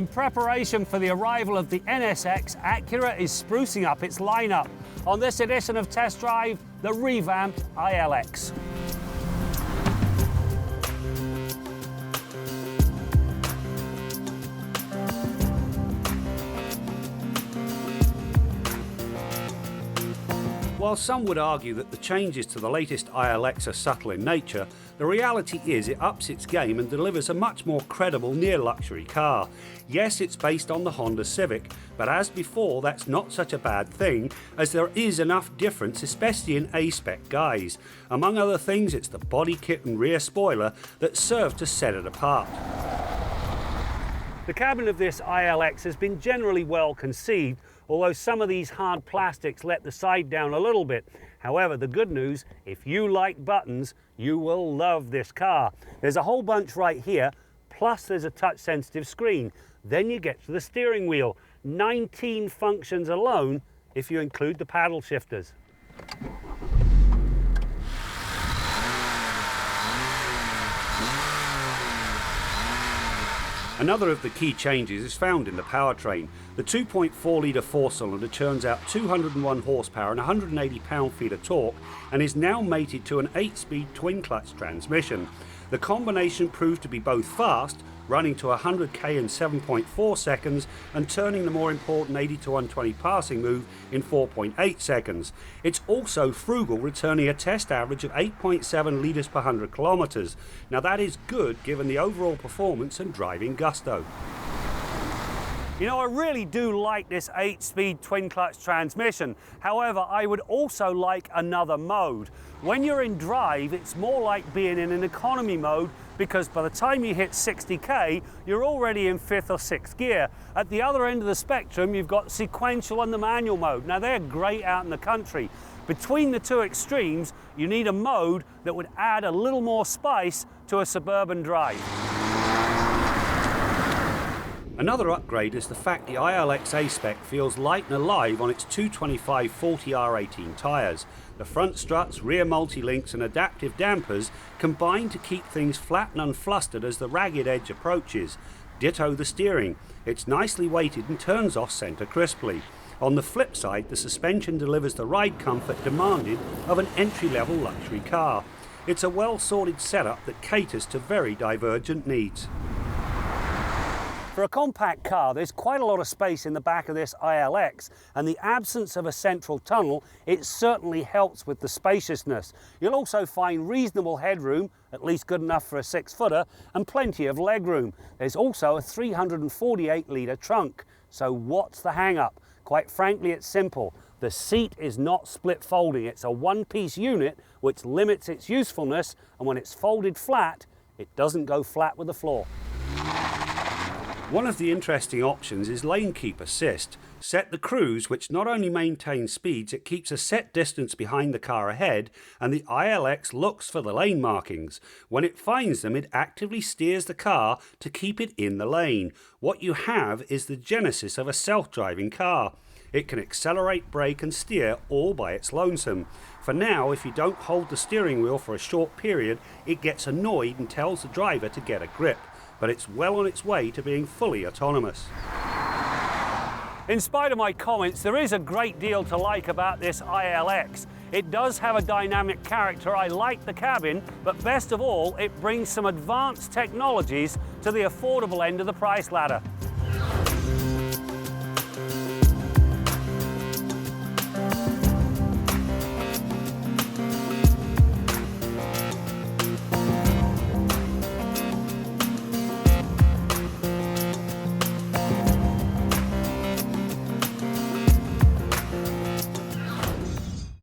In preparation for the arrival of the NSX, Acura is sprucing up its lineup. On this edition of Test Drive, the revamped ILX. While some would argue that the changes to the latest ILX are subtle in nature, the reality is it ups its game and delivers a much more credible near-luxury car. Yes, it's based on the Honda Civic, but as before, that's not such a bad thing, as there is enough difference, especially in A-spec guise. Among other things, it's the body kit and rear spoiler that serve to set it apart. The cabin of this ILX has been generally well conceived, although some of these hard plastics let the side down a little bit. However, the good news, if you like buttons, you will love this car. There's a whole bunch right here, plus there's a touch-sensitive screen. Then you get to the steering wheel. 19 functions alone if you include the paddle shifters. Another of the key changes is found in the powertrain. The 2.4-litre four-cylinder churns out 201 horsepower and 180 pound-feet of torque and is now mated to an 8-speed twin-clutch transmission. The combination proved to be both fast, running to 100k in 7.4 seconds and turning the more important 80 to 120 passing move in 4.8 seconds. It's also frugal, returning a test average of 8.7 litres per 100 kilometres. Now that is good given the overall performance and driving gusto. You know, I really do like this 8-speed twin-clutch transmission. However, I would also like another mode. When you're in drive, it's more like being in an economy mode because by the time you hit 60k, you're already in 5th or 6th gear. At the other end of the spectrum, you've got sequential and the manual mode. Now, they're great out in the country. Between the two extremes, you need a mode that would add a little more spice to a suburban drive. Another upgrade is the fact the ILX A-Spec feels light and alive on its 225/40R18 tyres. The front struts, rear multi-links and adaptive dampers combine to keep things flat and unflustered as the ragged edge approaches. Ditto the steering. It's nicely weighted and turns off centre crisply. On the flip side, the suspension delivers the ride comfort demanded of an entry-level luxury car. It's a well-sorted setup that caters to very divergent needs. For a compact car, there's quite a lot of space in the back of this ILX, and the absence of a central tunnel, it certainly helps with the spaciousness. You'll also find reasonable headroom, at least good enough for a 6-footer, and plenty of legroom. There's also a 348-litre trunk. So what's the hang-up? Quite frankly, it's simple. The seat is not split folding. It's a one-piece unit, which limits its usefulness, and when it's folded flat, it doesn't go flat with the floor. One of the interesting options is lane keep assist. Set the cruise, which not only maintains speeds, it keeps a set distance behind the car ahead, and the ILX looks for the lane markings. When it finds them, it actively steers the car to keep it in the lane. What you have is the genesis of a self-driving car. It can accelerate, brake and steer all by its lonesome. For now, if you don't hold the steering wheel for a short period, it gets annoyed and tells the driver to get a grip. But it's well on its way to being fully autonomous. In spite of my comments, there is a great deal to like about this ILX. It does have a dynamic character, I like the cabin, but best of all, it brings some advanced technologies to the affordable end of the price ladder.